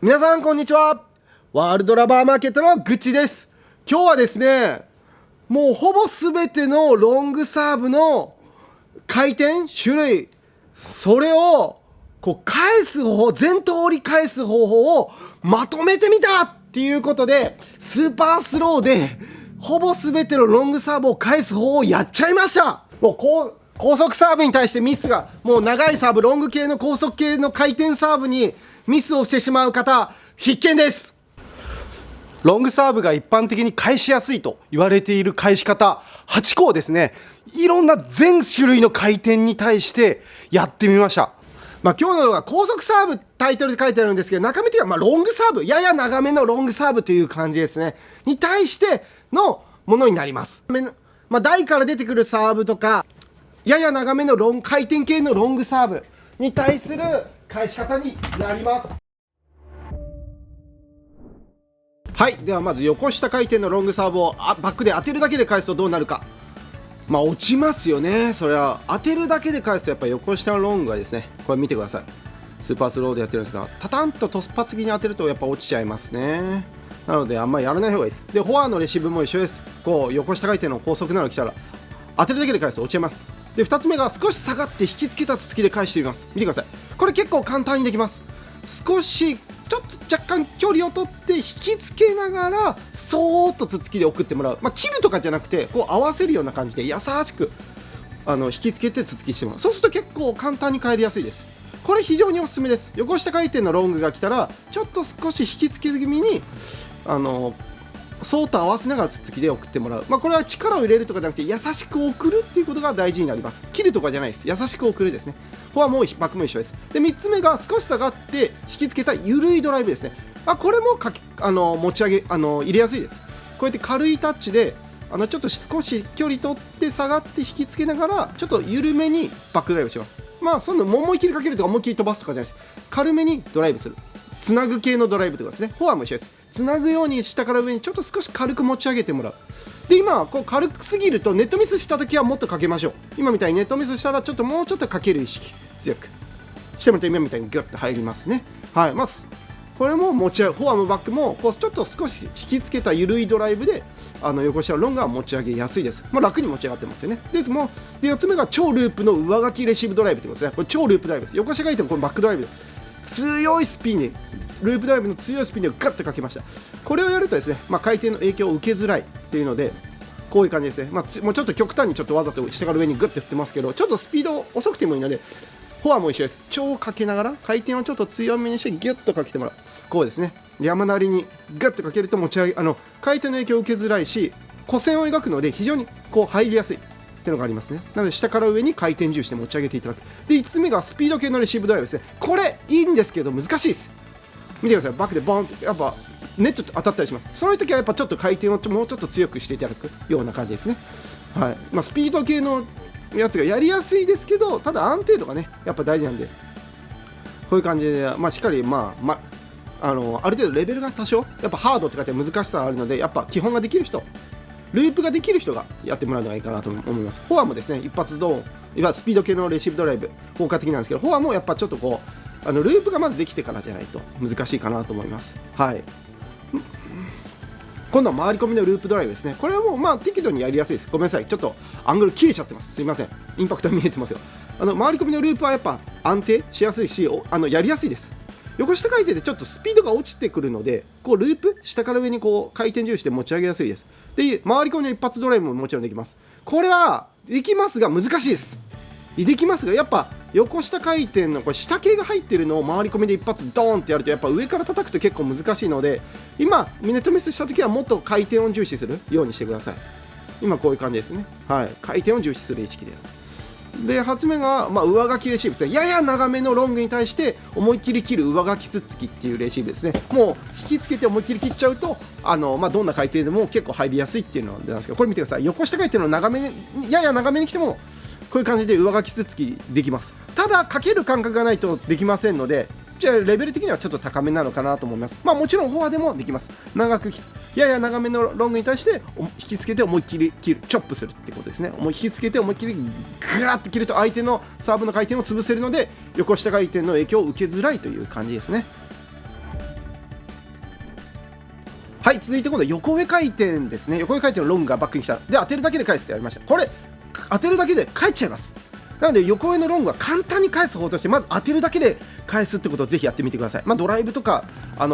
皆さんこんにちは。ワールドラバーマーケットのグッチです。今日はですね、もうほぼ全てのロングサーブの回転種類、それをこう返す方法、全通り返す方法をまとめてみたっていうことで、スーパースローでほぼ全てのロングサーブを返す方法をやっちゃいました。もう高速サーブに対してミスが、もう長いサーブ、ロング系の高速系の回転サーブにミスをしてしまう方必見です。ロングサーブが一般的に返しやすいと言われている返し方8個をですね、いろんな全種類の回転に対してやってみました。今日の動画は高速サーブタイトルで書いてあるんですけど、中身的にはロングサーブ、やや長めのロングサーブという感じですねに対してのものになります。台から出てくるサーブとか、やや長めの回転系のロングサーブに対する返し方になります。はい、ではまず横下回転のロングサーブをバックで当てるだけで返すとどうなるか。落ちますよね。それは当てるだけで返すとやっぱり横下のロングがですね、これ見てください。スーパースローでやってるんですが、タタンと突発的に当てるとやっぱ落ちちゃいますね。なのであんまりやらない方がいいです。で、フォアのレシーブも一緒です。こう横下回転の高速なの来たら当てるだけで返すと落ちちゃいます。で、2つ目が少し下がって引きつけたつつきで返してみます。見てください。これ結構簡単にできます。少しちょっと若干距離を取って引きつけながらそーっとつつきで送ってもらう。切るとかじゃなくてこう合わせるような感じで優しく引きつけてつつきしてもらう。そうすると結構簡単に返りやすいです。これ非常におすすめです。横下回転のロングが来たらちょっと少し引きつけ気味にそうと合わせながらつつきで送ってもらう。これは力を入れるとかじゃなくて優しく送るっていうことが大事になります。切るとかじゃないです。優しく送るですね。フォアもバックも一緒です。で、3つ目が少し下がって引きつけた緩いドライブですね。これも持ち上げ入れやすいです。こうやって軽いタッチでちょっと少し距離取って下がって引きつけながらちょっと緩めにバックドライブします。そんな思い切りかけるとか思い切り飛ばすとかじゃないです。軽めにドライブする。つなぐ系のドライブとかですね。フォアも一緒です。つなぐように下から上にちょっと少し軽く持ち上げてもらう。で、今こう軽くすぎるとネットミスした時はもっとかけましょう。今みたいにネットミスしたらもうちょっとかける意識強くしてもらって、今みたいにギュッと入りますね。はい、これも持ち上げ、フォアもバックもこうちょっと少し引きつけた緩いドライブで横下ロングは持ち上げやすいです。楽に持ち上がってますよね。で、4つ目が超ループの上書きレシーブドライブということですね。これ超ループドライブです。横下回転のこのバックドライブで強いスピンでループドライブの強いスピンでガッとかけました。これをやるとですね、回転の影響を受けづらいっていうので、こういう感じですね。もうちょっと極端にちょっとわざと下から上にグッと振ってますけど、ちょっとスピード遅くてもいいので、フォアも一緒です。超かけながら回転をちょっと強めにしてギュッとかけてもらう。こうですね。山なりにガッとかけると持ち上げ回転の影響を受けづらいし、弧線を描くので非常にこう入りやすいっていうのがありますね。なので下から上に回転重視で持ち上げていただく。で、5つ目がスピード系のレシーブドライブですね。これいいんですけど難しいです。見てください。バックでボンってやっぱネット当たったりします。そういう時はやっぱちょっと回転をもうちょっと強くしていただくような感じですね。はい。スピード系のやつがやりやすいですけど、ただ安定度がねやっぱ大事なんで、こういう感じでしっかりある程度レベルが多少やっぱハードって書いて難しさがあるので、やっぱ基本ができる人、ループができる人がやってもらうのがいいかなと思います。フォアもですね、一発ドーン、いわゆるスピード系のレシーブドライブ効果的なんですけど、フォアもやっぱちょっとこうループがまずできてからじゃないと難しいかなと思います。はい。今度は回り込みのループドライブですね。これはもう適度にやりやすいです。ごめんなさい、ちょっとアングル切れちゃってます。すいません。インパクト見えてますよ。回り込みのループはやっぱ安定しやすいし、やりやすいです。横下回転でちょっとスピードが落ちてくるので、こうループ下から上にこう回転重視で持ち上げやすいです。で、回り込みの一発ドライブももちろんできます。これはできますが難しいです。できますがやっぱ横下回転のこれ下系が入ってるのを回り込みで一発ドーンってやるとやっぱ上から叩くと結構難しいので、今ネットミスした時はもっと回転を重視するようにしてください。今こういう感じですね。はい、回転を重視する意識でやる。で、8つ目が、上書きレシーブですね。やや長めのロングに対して思いっきり切る上書きつつきっていうレシーブですね。もう引きつけて思いっきり切っちゃうとどんな回転でも結構入りやすいっていうのなんですけど、これ見てください。横下回転のやや長めに来てもこういう感じで上書きつつきできます。ただかける感覚がないとできませんので、じゃあレベル的にはちょっと高めなのかなと思います。もちろんフォアでもできます。やや長めのロングに対して引きつけて思いっきり切る、チョップするってことですね。引きつけて思いっきりガーッと切ると相手のサーブの回転を潰せるので、横下回転の影響を受けづらいという感じですね。はい、続いて今度横上回転ですね。横上回転のロングがバックに来た。で、当てるだけで返すってやりました。これ当てるだけで返っちゃいます。なので横上のロングは簡単に返す方として、まず当てるだけで返すってことをぜひやってみてください。ドライブとか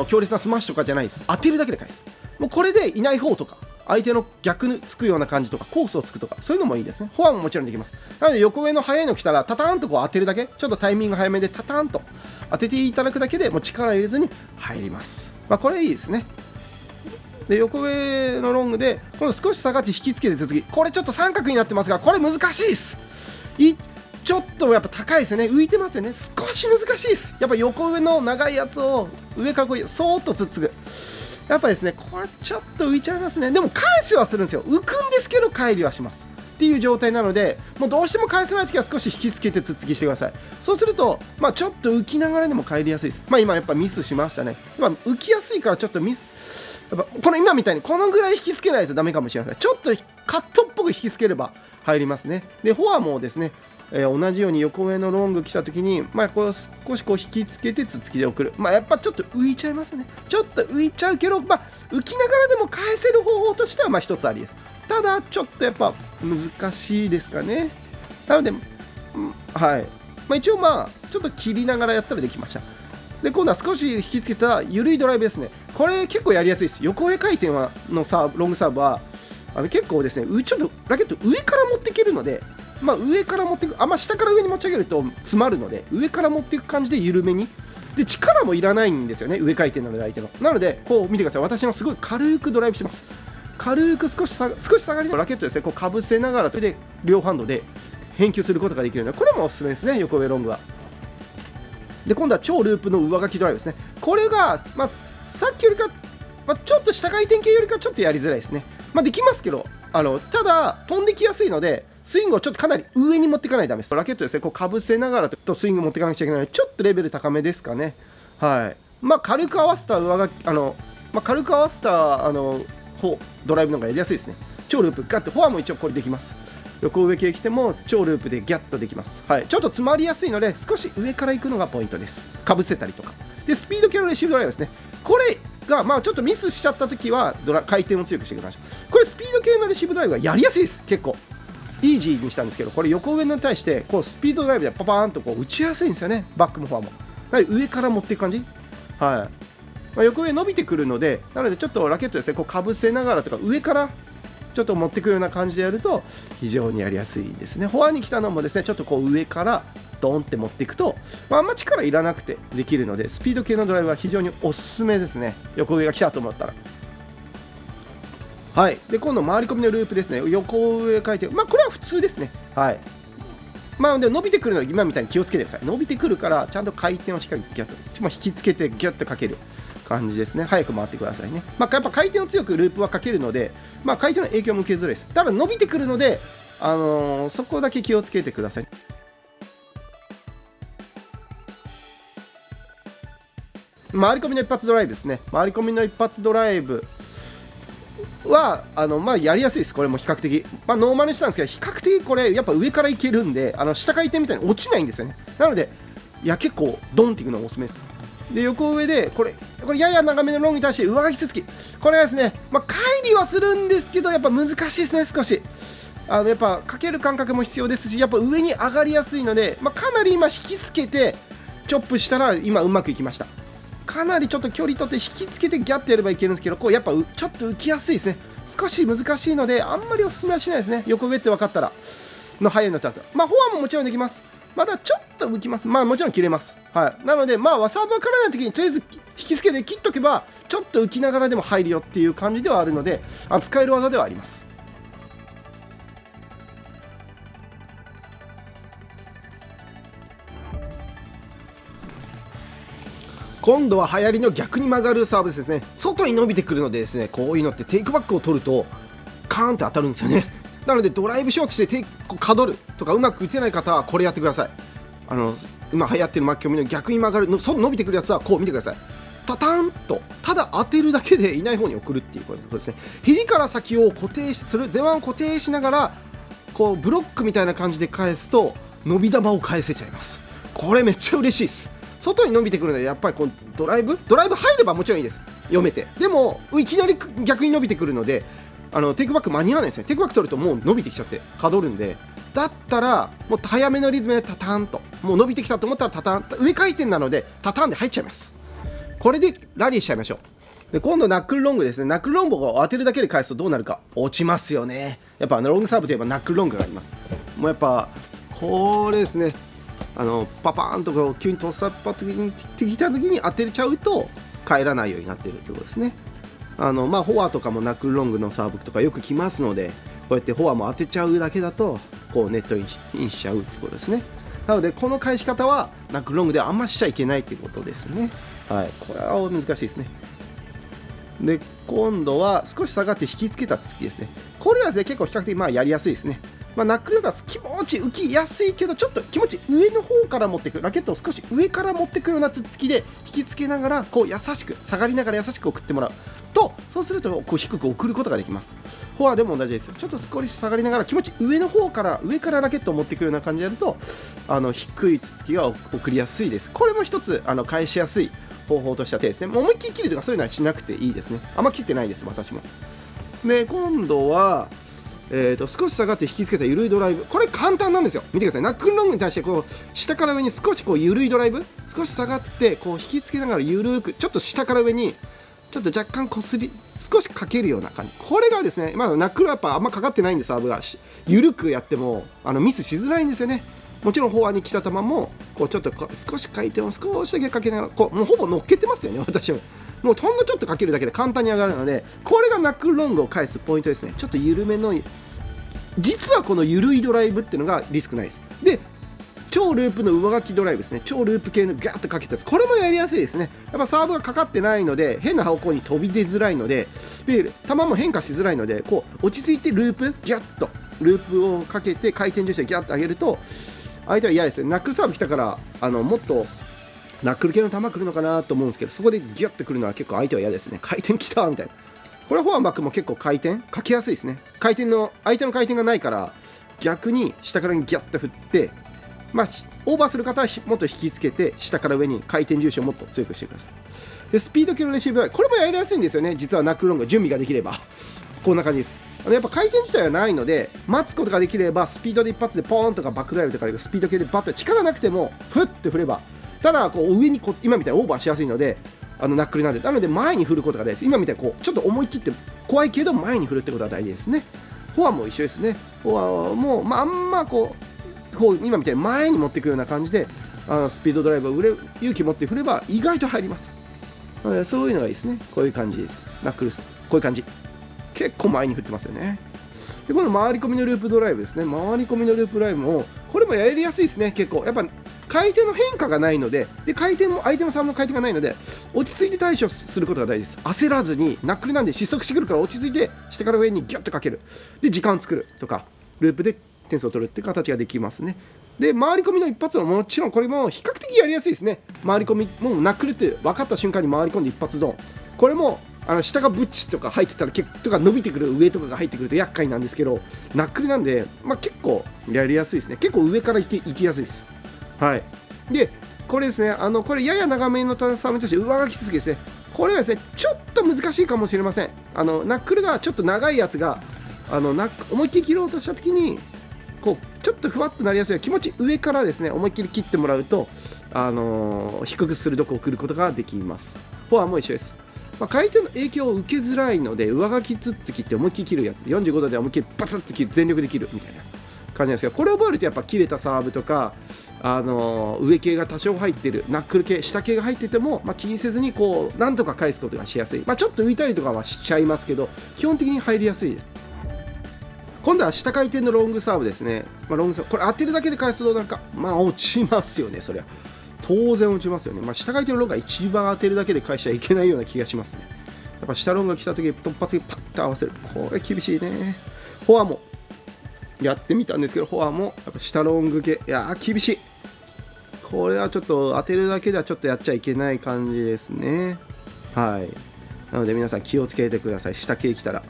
強烈なスマッシュとかじゃないです。当てるだけで返す。もうこれでいない方とか相手の逆につくような感じとかコースをつくとかそういうのもいいですね。フォアももちろんできます。なので横上の速いの来たらタターンとこう当てるだけ、ちょっとタイミング早めでタターンと当てていただくだけでもう力入れずに入ります。これいいですね。で横上のロングで今度少し下がって引きつけて続き、これちょっと三角になってますが、これ難しいです。ちょっとやっぱ高いですよね。浮いてますよね。少し難しいです。やっぱ横上の長いやつを上からこうそーっとつっつぐ、やっぱですね、これちょっと浮いちゃいますね。でも返しはするんですよ。浮くんですけど返りはしますっていう状態なので、もうどうしても返せないときは少し引きつけてつっつきしてください。そうするとちょっと浮きながらでも返りやすいです。今やっぱミスしましたね。浮きやすいからちょっとミス、やっぱこの今みたいにこのぐらい引きつけないとダメかもしれません。ちょっとカットっぽく引きつければ入りますね。でフォアもですね、同じように横上のロング来たときに、こう少しこう引きつけてつっつきで送る。やっぱちょっと浮いちゃいますね。ちょっと浮いちゃうけど、浮きながらでも返せる方法としては一つありです。ただちょっとやっぱ難しいですかね。なので、はい。一応ちょっと切りながらやったらできました。で今度は少し引きつけた緩いドライブですね。これ結構やりやすいです。横上回転のロングサーブは結構ですね、ちょっとラケット上から持っていけるので、上から持っていく、下から上に持ち上げると詰まるので、上から持っていく感じで緩めに、で力もいらないんですよね、上回転なので相手の。なのでこう見てください。私のすごい軽くドライブしてます。軽く少し下がりのラケットですね、こうかぶせながらで両ハンドで返球することができるので、これもおすすめですね、横上ロングは。で今度は超ループの上書きドライブですね。これが、さっきよりか、ちょっと下回転系よりかちょっとやりづらいですね。できますけど、ただ飛んできやすいのでスイングをちょっとかなり上に持っていかないとダメです。ラケットですね、こうかぶせながらとスイング持っていかなくちゃいけないので、ちょっとレベル高めですかね。はい。軽く合わせた上書き、軽く合わせたドライブの方がやりやすいですね。超ループガッと、フォアも一応これできます。横上系来ても超ループでギャッとできます。はい。ちょっと詰まりやすいので少し上から行くのがポイントです。かぶせたりとかで、スピード系のレシーブドライブですね。これがちょっとミスしちゃったときは回転を強くしてください。これスピード系のレシーブドライブがやりやすいです。結構イージーにしたんですけど、これ横上に対してこうスピードドライブでパパーンとこう打ちやすいんですよね。バックもフォアも上から持っていく感じ。はい。横上伸びてくるので、なのでちょっとラケットですね、こうかぶせながらとか上からちょっと持っていくような感じでやると非常にやりやすいですね。フォアに来たのもですね、ちょっとこう上からドンって持っていくと、あんま力いらなくてできるので、スピード系のドライブは非常におすすめですね。横上が来たと思ったら。はい。で今度回り込みのループですね。横上回転、これは普通ですね。はい。で伸びてくるので今みたいに気をつけてください。伸びてくるからちゃんと回転をしっかりギャッと、引きつけてギュッとかける感じですね。早く回ってくださいね。やっぱ回転を強くループはかけるので、回転の影響も受けづらいです。ただ伸びてくるので、そこだけ気をつけてください。回り込みの一発ドライブですね。回り込みの一発ドライブはやりやすいです。これも比較的、ノーマルにしたんですけど、比較的これやっぱ上からいけるんで、下回転みたいに落ちないんですよね。なので結構ドンっていくのがおすすめです。で横上でこれやや長めのロングに対して上書きつつき、これはですね、乖離はするんですけどやっぱ難しいですね。少しやっぱかける感覚も必要ですし、やっぱ上に上がりやすいので、かなり今引きつけてチョップしたら今うまくいきました。かなりちょっと距離取って引きつけてギャッとやればいけるんですけど、こうやっぱちょっと浮きやすいですね。少し難しいのであんまりおすすめはしないですね。横上って分かったらの速いのとあと、フォアももちろんできます。まだちょっと浮きます。もちろん切れます。はい。なのでサーブ分からない時にとりあえず引きつけて切っとけばちょっと浮きながらでも入るよっていう感じではあるので、使える技ではあります。今度は流行りの逆に曲がるサーブですね。外に伸びてくるのでですね、こういうのってテイクバックを取るとカーンって当たるんですよね。なのでドライブショートしてかどるとかうまく打てない方はこれやってください。今流行ってる巻き込みの逆に曲がる外伸びてくるやつはこう見てください。タタンとただ当てるだけでいない方に送るっていうことですね。肘から先を固定して、それ前腕を固定しながらこうブロックみたいな感じで返すと伸び球を返せちゃいます。これめっちゃ嬉しいです。外に伸びてくるのでやっぱりこうドライブ入ればもちろんいいです。読めて。でもいきなり逆に伸びてくるのでテイクバック間に合わないんですね。テイクバック取るともう伸びてきちゃってかどるんで、だったらもう早めのリズムでタターンと、もう伸びてきたと思ったらタターン、上回転なのでタターンで入っちゃいます。これでラリーしちゃいましょう。で今度ナックルロングですね。ナックルロングを当てるだけで返すとどうなるか。落ちますよね。やっぱロングサーブといえばナックルロングがあります。もうやっぱこれですね、パパーンとこう急にトスアップ的に来た時に当てちゃうと帰らないようになっているということですね。フォアとかもナックルロングのサーブとかよく来ますので、こうやってフォアも当てちゃうだけだとこうネットインしちゃうってことですね。なのでこの返し方はナックルロングではあんましちゃいけないっていうことですね。はい、これは難しいですね。で今度は少し下がって引きつけた突きですね。これはですね結構比較的やりやすいですね。ナックルが気持ち浮きやすいけど、ちょっと気持ち上の方から持っていく、ラケットを少し上から持っていくようなつっつきで引きつけながらこう優しく下がりながら優しく送ってもらうと、そうするとこう低く送ることができます。フォアでも同じですよ。ちょっと少し下がりながら気持ち上の方から上からラケットを持っていくような感じでやると低いつつきが送りやすいです。これも一つ返しやすい方法としては手ですね。もう思いっきり切るとかそういうのはしなくていいですね。あんま切ってないです私も。で今度は少し下がって引きつけた緩いドライブ、これ簡単なんですよ。見てください。ナックルロングに対してこう下から上に少しこう緩いドライブ、少し下がってこう引きつけながら緩くちょっと下から上にちょっと若干こすり少しかけるような感じ。これがですね、ナックルはやっぱあんまかかってないんでサーブが緩くやってもミスしづらいんですよね。もちろんフォアに来た球もこうちょっと少し回転を少しだけかけながらこうもうほぼ乗っけてますよね私は。もうほんのちょっとかけるだけで簡単に上がるので、これがナックルロングを返すポイントですね。ちょっと緩めの、実はこの緩いドライブっていうのがリスクないです。で超ループの上書きドライブですね。超ループ系のガーッとかけたやつ、これもやりやすいですね。やっぱサーブがかかってないので変な方向に飛び出づらいので、球も変化しづらいので、こう落ち着いてループギャッとループをかけて回転重心ギャッと上げると相手は嫌ですよ。ナックルサーブ来たからもっとナックル系の球来るのかなと思うんですけど、そこでギュッとくるのは結構相手は嫌ですね。回転来たみたいな。これはフォアバックも結構回転かけやすいですね。相手の回転がないから逆に下からギャッと振って、オーバーする方はもっと引きつけて下から上に回転重心をもっと強くしてください。でスピード系のレシーブはこれもやりやすいんですよね。実はナックルロング準備ができればこんな感じです。やっぱ回転自体はないので待つことができればスピードで一発でポーンとかバックドライブとかでスピード系でバッと力なくてもフッと振れば、ただこう上に今みたいにオーバーしやすいのでナックルなので前に振ることが大事です。今みたいにこうちょっと思い切って怖いけど前に振るってことは大事ですね。フォアも一緒ですね。フォアも、あんまこう今みたいに前に持っていくような感じでスピードドライブを勇気持って振れば意外と入ります。そういうのがいいですね。こういう感じです。ナックルこういう感じ結構前に振ってますよね。でこの回り込みのループドライブですね。回り込みのループドライブもこれもやりやすいですね。結構やっぱ回転の変化がないので、回転も相手のサーブの回転がないので落ち着いて対処することが大事です。焦らずにナックルなんで失速してくるから落ち着いて下から上にギュッとかける。で時間を作るとかループで点数を取るっていう形ができますね。で回り込みの一発はもちろんこれも比較的やりやすいですね。回り込みもうナックルって分かった瞬間に回り込んで一発ドン。これも下がブッチとか入ってたらとか伸びてくる上とかが入ってくると厄介なんですけど、ナックルなんで、結構やりやすいですね。結構上から行きやすいです。はい。でこれですね、これやや長めのサーブとして上書き続きですね。これはですねちょっと難しいかもしれません。ナックルがちょっと長いやつが思いっきり切ろうとした時にこうちょっとふわっとなりやすい気持ち上からですね思いっきり切ってもらうと低く鋭く送ることができます。フォアも一緒です。回転の影響を受けづらいので上書きつっつきって思いっきり切るやつ、45度で思いっきりバツッと切る、全力で切るみたいな感じなんですけど、これを覚えるとやっぱ切れたサーブとか上系が多少入ってるナックル系下系が入ってても、気にせずにこうなんとか返すことがしやすい。ちょっと浮いたりとかはしちゃいますけど基本的に入りやすいです。今度は下回転のロングサーブですね。ロングサーブこれ当てるだけで返すとどうなるか。落ちますよね。そりゃ当然落ちますよね。下回転のロングが一番当てるだけで返しちゃいけないような気がしますね。やっぱ下ロングが来た時突発的にパッと合わせる、これ厳しいね。フォアもやってみたんですけど、フォアもやっぱ下ロング系厳しい。これはちょっと当てるだけではちょっとやっちゃいけない感じですね。はい。なので皆さん気をつけてください。下系来たら。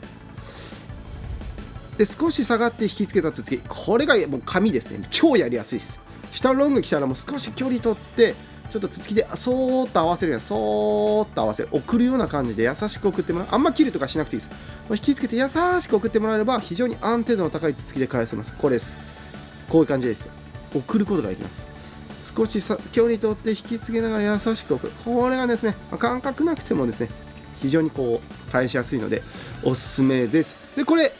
で少し下がって引きつけたつつき、これがもう紙ですね。超やりやすいです。下ロング来たらもう少し距離取ってちょっとつつきでそーっと合わせるように、そーっと合わせる、送るような感じで優しく送ってもらう。あんま切るとかしなくていいです。引きつけて優しく送ってもらえれば非常に安定度の高いつつきで返せます。これです。こういう感じです。送ることができます。少し距離取って引きつけながら優しく送る。これがですね、感覚なくてもですね、非常に返しやすいのでおすすめです。でこれ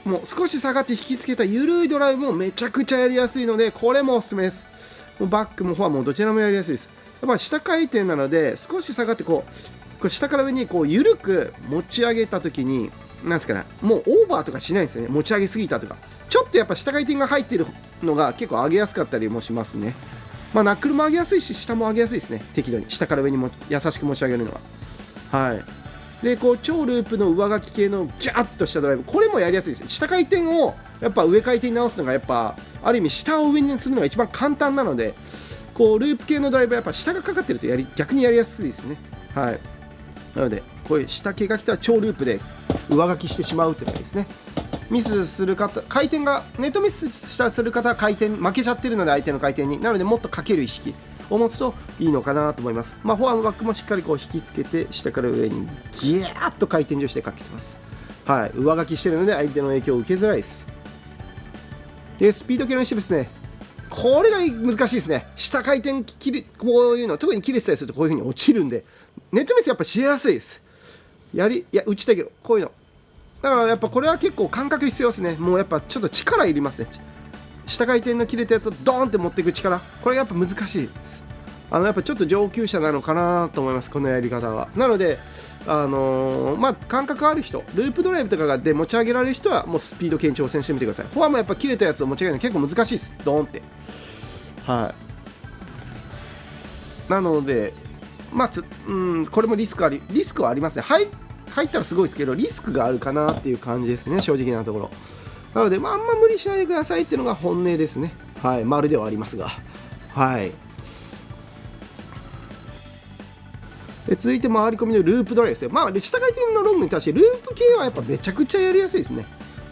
もう少し下がって引きつけた緩いドライブもめちゃくちゃやりやすいので、これもおすすめです。バックもフォアもどちらもやりやすいです。やっぱ下回転なので少し下がって下から上に緩く持ち上げた時になんですかね、もうオーバーとかしないんですよね。持ち上げすぎたとか、ちょっとやっぱ下回転が入っているのが結構上げやすかったりもしますね。ナックルも上げやすいし下も上げやすいですね。適度に下から上に優しく持ち上げるのは。はい。で超ループの上書き系のギャッとしたドライブ、これもやりやすいです。下回転をやっぱ上回転に直すのがやっぱある意味下を上にするのが一番簡単なので、ループ系のドライブはやっぱ下がかかってると逆にやりやすいですね。はい。なのでこういう下系が来たら超ループで上書きしてしまうってことですね。ミスする方、回転がネットミスする方は回転負けちゃってるので、相手の回転になのでもっとかける意識を持つといいのかなと思います。フォアもバックもしっかり引きつけて下から上にギャーッと回転重視でかけてます。はい、上書きしてるので相手の影響を受けづらいです。でスピード系の一部ですね、これが難しいですね。下回転こういうの特に切れてたりするとこういう風に落ちるんで、ネットミスやっぱしやすいです。打ちたいけどこういうのだからやっぱこれは結構感覚必要ですね。もうやっぱちょっと力いりますね。下回転の切れたやつをドーンって持っていく力、これやっぱ難しいです。やっぱちょっと上級者なのかなと思います、このやり方は。なので感覚ある人、ループドライブとかで持ち上げられる人はもうスピード系に挑戦してみてください。フォアもやっぱ切れたやつを持ち上げるの結構難しいです、ドーンって。はい。なのでこれもリスクはありますね。入ったらすごいですけどリスクがあるかなっていう感じですね、正直なところ。なので、あんま無理しないでくださいっていうのが本音ですね。はい、丸ではありますが。はい。で続いて回り込みのループドライブですね。下回転のロングに対してループ系はやっぱめちゃくちゃやりやすいですね。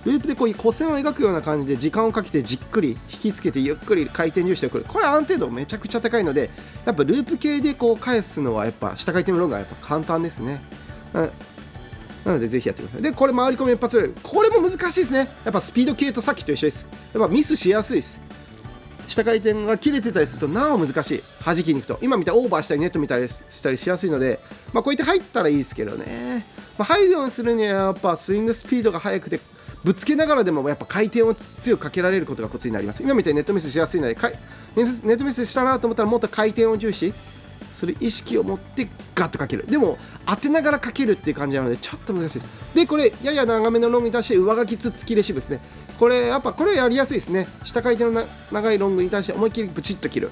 ループで弧線を描くような感じで時間をかけてじっくり引きつけてゆっくり回転重視してくる。これ安定度めちゃくちゃ高いので、やっぱループ系で返すのはやっぱ下回転のロングはやっぱ簡単ですね。なのでぜひやってください。でこれ回り込み一発ドライブ、これも難しいですね。やっぱスピード系とさっきと一緒です。やっぱミスしやすいです。下回転が切れてたりするとなお難しい。弾きに行くと今みたいにオーバーしたりネット見たりしたりしやすいので、こうやって入ったらいいですけどね。入るようにするにはやっぱスイングスピードが速くてぶつけながらでもやっぱ回転を強くかけられることがコツになります。今みたいにネットミスしやすいのでネットミスしたなと思ったらもっと回転を重視する意識を持ってガッとかける。でも当てながらかけるっていう感じなのでちょっと難しいです。でこれやや長めのロングに対して上書きつっつきレシーブですね。これやりやすいですね。下回転の長いロングに対して思いっきりブチッと切る。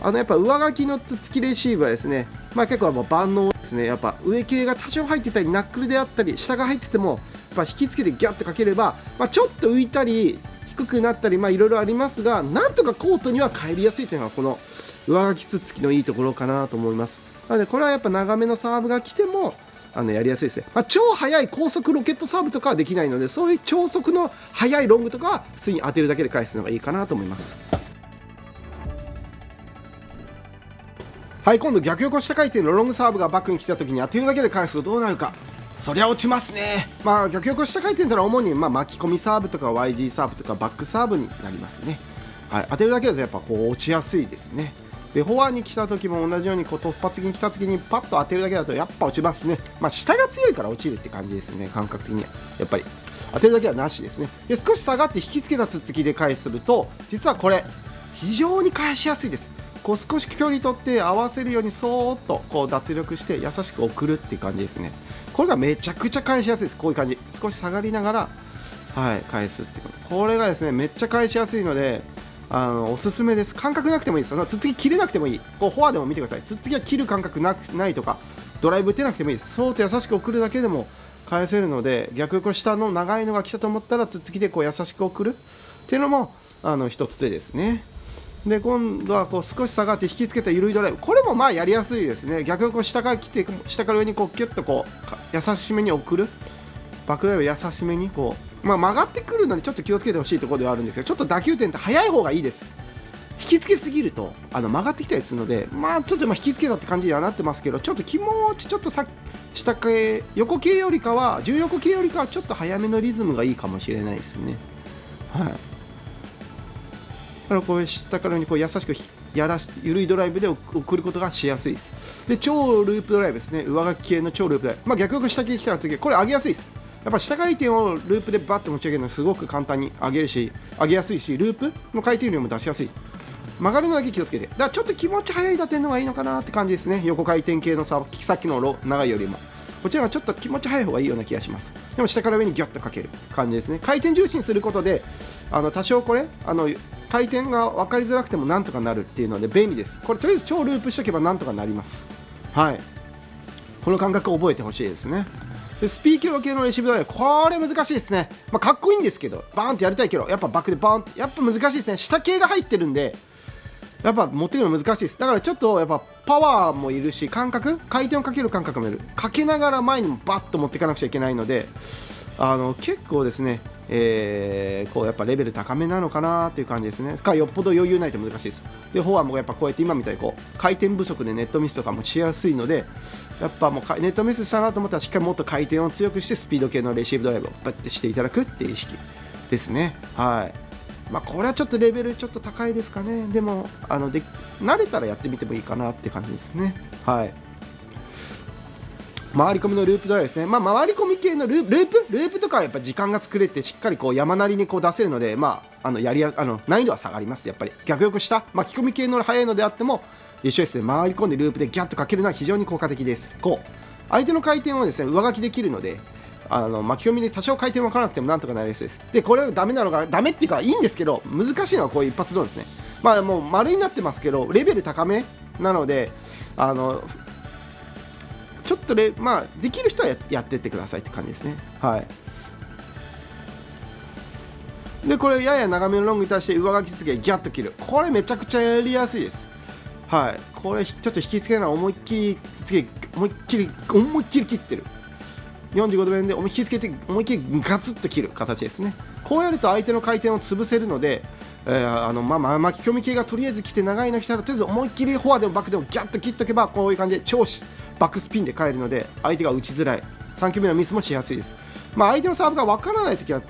やっぱ上書きのつっつきレシーブはですね、結構万能ですね。やっぱ上系が多少入ってたりナックルであったり下が入っててもやっぱ引きつけてギャッとかければ、ちょっと浮いたり低くなったりいろいろありますが、なんとかコートには帰りやすいというのがこの上書きつっつきのいいところかなと思います。なのでこれはやっぱ長めのサーブが来てもやりやすいですね。超速い高速ロケットサーブとかはできないので、そういう超速の速いロングとかは普通に当てるだけで返すのがいいかなと思います。はい、今度逆横下回転のロングサーブがバックに来た時に当てるだけで返すとどうなるか。そりゃ落ちますね。逆横下回転というのは主に巻き込みサーブとか YG サーブとかバックサーブになりますね。はい、当てるだけだとやっぱ落ちやすいですね。でフォアに来た時も同じように突発的に来た時にパッと当てるだけだとやっぱ落ちますね。下が強いから落ちるって感じですね。感覚的にはやっぱり当てるだけはなしですね。で少し下がって引きつけたつっつきで返すと実はこれ非常に返しやすいです。少し距離取って合わせるようにそーっと脱力して優しく送るっていう感じですね。これがめちゃくちゃ返しやすいです。こういう感じ少し下がりながら、返すっていうこれがですねめっちゃ返しやすいのでおすすめです。感覚なくてもいいです。つっつき切れなくてもいい。フォアでも見てください。つっつきは切る感覚ないとかドライブ打てなくてもいいです。そうと優しく送るだけでも返せるので、逆横下の長いのが来たと思ったらつっつきで優しく送るっていうのも一つ手ですね。で今度は少し下がって引きつけた緩いドライブ、これもやりやすいですね。逆横下から来て下から上にキュッと優しめに送る。バックドライブ優しめに曲がってくるのにちょっと気をつけてほしいところではあるんですけど、ちょっと打球点って速い方がいいです。引きつけすぎると曲がってきたりするので、ちょっと引きつけたって感じにはなってますけど、ちょっと気持ちちょっと下系横系よりかは順横系よりかはちょっと早めのリズムがいいかもしれないですね。はい。だからこう下からにこう優しく緩いドライブで送ることがしやすいです。で超ループドライブですね。上書き系の超ループドライブ、逆横下系来た時これ上げやすいです。やっぱ下回転をループでバッと持ち上げるのすごく簡単に上げやすいし、ループの回転量も出しやすい。曲がるのだけ気をつけて、だからちょっと気持ち早い打点の方がいいのかなって感じですね。横回転系のさっきの長いよりもこちらはちょっと気持ち早い方がいいような気がします。でも下から上にギュッとかける感じですね。回転重視にすることで多少これ回転が分かりづらくてもなんとかなるっていうので便利です。これとりあえず超ループしとけばなんとかなります。はい、この感覚を覚えてほしいですね。でスピーキロ系のレシーブドライブ、これ難しいですね。かっこいいんですけどバーンってやりたいけど、やっぱバックでバーンってやっぱ難しいですね。下系が入ってるんでやっぱ持ってくるの難しいです。だからちょっとやっぱパワーもいるし、回転をかける感覚もいる。かけながら前にもバッと持っていかなくちゃいけないので、結構ですね、こうやっぱレベル高めなのかなっていう感じですね。よっぽど余裕ないと難しいです。でフォアもやっぱこうやって今みたいに回転不足でネットミスとかもしやすいので、やっぱもうネットミスしたなと思ったらしっかりもっと回転を強くしてスピード系のレシーブドライブをバッてしていただくっていう意識ですね。はい。これはちょっとレベルちょっと高いですかね。でも慣れたらやってみてもいいかなって感じですね。はい。回り込みのループドライブですね。回り込み系のループとかはやっぱ時間が作れてしっかり山なりに出せるので、難易度は下がります。やっぱり逆横下巻き込み系の速いのであっても一緒ですね。回り込んでループでギャッとかけるのは非常に効果的です。相手の回転をですね上書きできるので、巻き込みで多少回転分からなくてもなんとかなりやすいです。でこれダメなのがダメっていうかいいんですけど、難しいのはこういう一発ドンですね。もう丸になってますけどレベル高めなのでちょっとできる人はやってってくださいって感じですね。はい。でこれやや長めのロングに対して上書き続けギャッと切る、これめちゃくちゃやりやすいです。はい。これちょっと引きつけながら思いっきり切ってる。45度面で引きつけて思いっきりガツッと切る形ですね。こうやると相手の回転を潰せるので、巻き込み系がとりあえず来て長いの来たらとりあえず思いっきりフォアでもバックでもギャッと切っておけばこういう感じで超バックスピンで返るので相手が打ちづらい。3球目のミスもしやすいです。相手のサーブが分からないときは、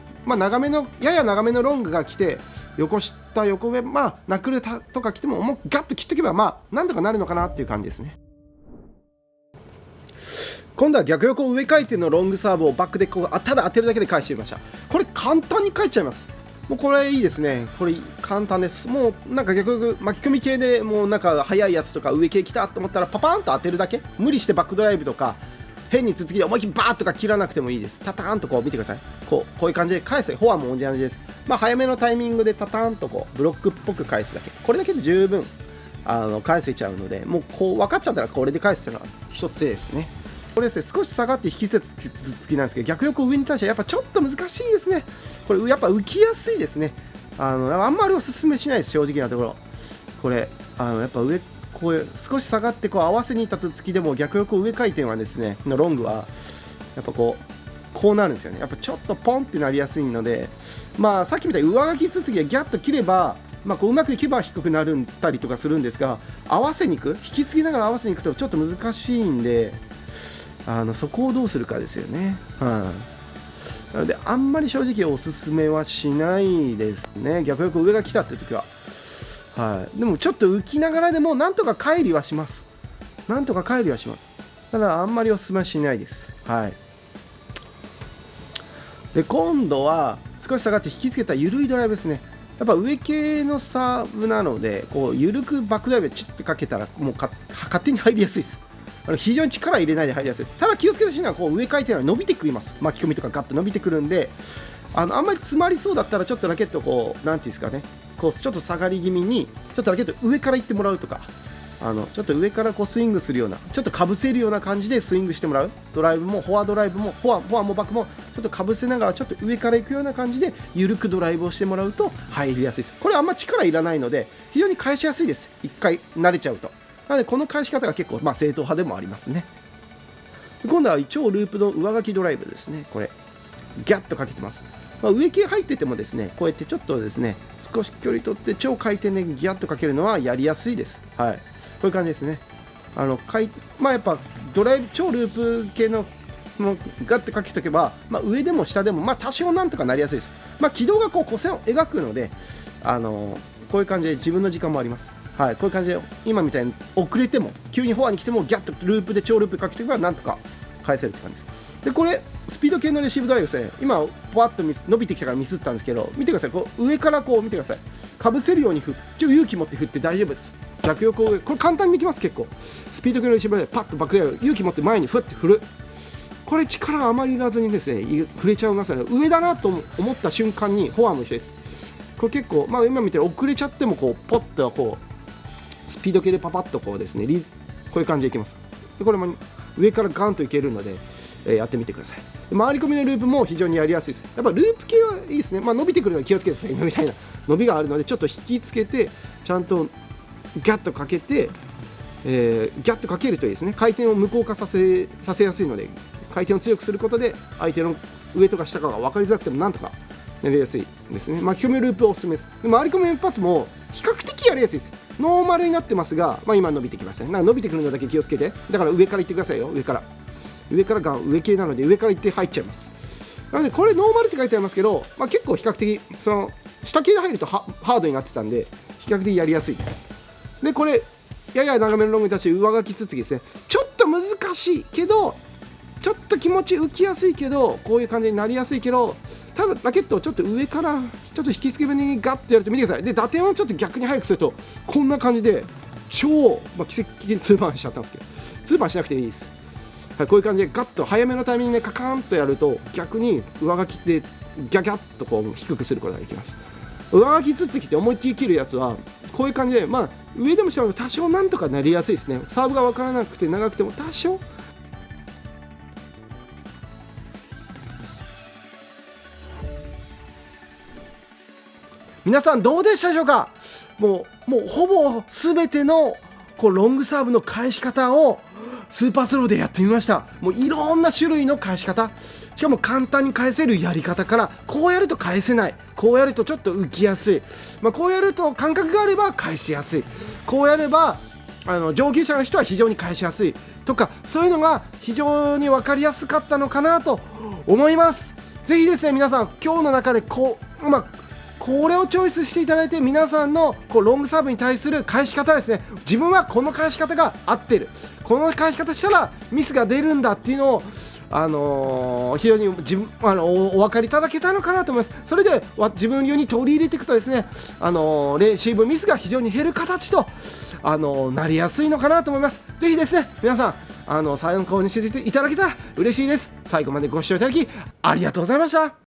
やや長めのロングが来て横下横上ナックルとか来てもガッと切っておけばなんとかなるのかなっていう感じですね。今度は逆横上回転のロングサーブをバックでただ当てるだけで返してみました。これ簡単に返っちゃいます。もうこれいいですね。これ簡単です。もう逆横巻き込み系でもう速いやつとか上系来たと思ったらパパーンと当てるだけ、無理してバックドライブとか変に続きで思いっきりバーッとか切らなくてもいいです。タターンと見てください。こういう感じで返せ。フォアも同じです。早めのタイミングでタターンとブロックっぽく返すだけ、これだけで十分返せちゃうので、もう分かっちゃったらこれで返すというのは一つですね。これですね、少し下がって引きつきなんですけど、逆横上に対してはやっぱちょっと難しいですね。これやっぱ浮きやすいですね。あんまりおすすめしないです、正直なところ。これやっぱ上こう少し下がって合わせにいったつつきでも逆横上回転はですねのロングはやっぱこうなるんですよね。やっぱちょっとポンってなりやすいので、さっきみたいに上書きつつきでギャッと切ればうまくいけば低くなるたりとかするんですが、合わせにいく、引き継ぎながら合わせにいくとちょっと難しいんで、そこをどうするかですよね。なのであんまり正直おすすめはしないですね。逆横上が来たっていう時は。でもちょっと浮きながらでもなんとか帰りはします。ただあんまりおすすめはしないです。で今度は少し下がって引きつけた緩いドライブですね。やっぱ上系のサーブなので緩くバックドライブでチッとかけたらもう勝手に入りやすいです。非常に力入れないで入りやすい。ただ気をつけてほしいのは上回転は伸びてくります。巻き込みとかガッと伸びてくるんで、あんまり詰まりそうだったらちょっとラケットなんていうんですかね、ちょっと下がり気味にちょっとラケット上からいってもらうとか、ちょっと上からスイングするような、ちょっとかぶせるような感じでスイングしてもらう。ドライブもフォアドライブもフォアもバックもちょっとかぶせながらちょっと上から行くような感じで緩くドライブをしてもらうと入りやすいです。これあんま力いらないので非常に返しやすいです。一回慣れちゃうと。なのでこの返し方が結構正統派でもありますね。今度は超ループの上書きドライブですね。これギャッとかけてます。上系入っててもですね、こうやってちょっとですね、少し距離取って超回転でギャッとかけるのはやりやすいです。はい、こういう感じですね。やっぱドライブ超ループ系のガッてかけとけば、上でも下でも多少なんとかなりやすいです。軌道がこう線を描くので、こういう感じで自分の時間もあります。はい、こういう感じで今みたいに遅れても急にフォアに来てもギャッとループで超ループかけておけばなんとか返せるって感じです。でこれスピード系のレシーブドライブですね。今ポワッと伸びてきたからミスったんですけど、見てください。こう上からこう見てください。かぶせるように勇気持って振って大丈夫です。逆横上、これ簡単にできます。結構スピード系のレシーブでパッとバックダウン、勇気持って前にふって振る。これ力あまりいらずにですね振れちゃいますので、上だなと思った瞬間にフォアも一緒です。これ結構、今見てる遅れちゃってもこうポッとこうスピード系でパパッとこうですねこういう感じでいきます。でこれも上からガンといけるので、やってみてください。回り込みのループも非常にやりやすいです。やっぱループ系はいいですね。伸びてくるのに気をつけてください。今みたいな伸びがあるのでちょっと引きつけてちゃんとギャッとかけて、ギャッとかけるといいですね。回転を無効化させやすいので、回転を強くすることで相手の上とか下かが分かりづらくてもなんとかやりやすいですね。巻き込みループおすすめです。で回り込み一発も比較的やりやすいです。ノーマルになってますが、今伸びてきましたね。伸びてくるのだけ気をつけて。だから上から行ってくださいよ。上からが上系なので上から行って入っちゃいます。なのでこれノーマルって書いてありますけど、結構比較的その下系が入るとハードになってたんで比較的やりやすいです。でこれやや長めのロングタッチ上書きつつですね。ちょっと難しいけどちょっと気持ち浮きやすいけど、こういう感じになりやすいけど、ただラケットをちょっと上からちょっと引きつけ目にガッとやると見てください。で打点をちょっと逆に速くするとこんな感じで超、奇跡的に2バンしちゃったんですけど、2バンしなくていいです。はい、こういう感じでガッと早めのタイミングでカカーンとやると逆に上書きでギャギャッとこう低くすることができます。上書きつつきて思いっきり切るやつはこういう感じで、上でも下でも多少なんとかなりやすいですね。サーブが分からなくて長くても多少皆さんどうでしたでしょうか。もうほぼ全てのロングサーブの返し方をスーパースローでやってみました。もういろんな種類の返し方、しかも簡単に返せるやり方から、こうやると返せない、こうやるとちょっと浮きやすい、こうやると感覚があれば返しやすい、こうやれば上級者の人は非常に返しやすいとか、そういうのが非常に分かりやすかったのかなと思います。ぜひですね皆さん今日の中でこれをチョイスしていただいて、皆さんのロングサーブに対する返し方ですね、自分はこの返し方が合ってる、この返し方したらミスが出るんだっていうのを、非常にお分かりいただけたのかなと思います。それで自分流に取り入れていくとですね、レシーブミスが非常に減る形となりやすいのかなと思います。ぜひですね皆さん参考にしていただけたら嬉しいです。最後までご視聴いただきありがとうございました。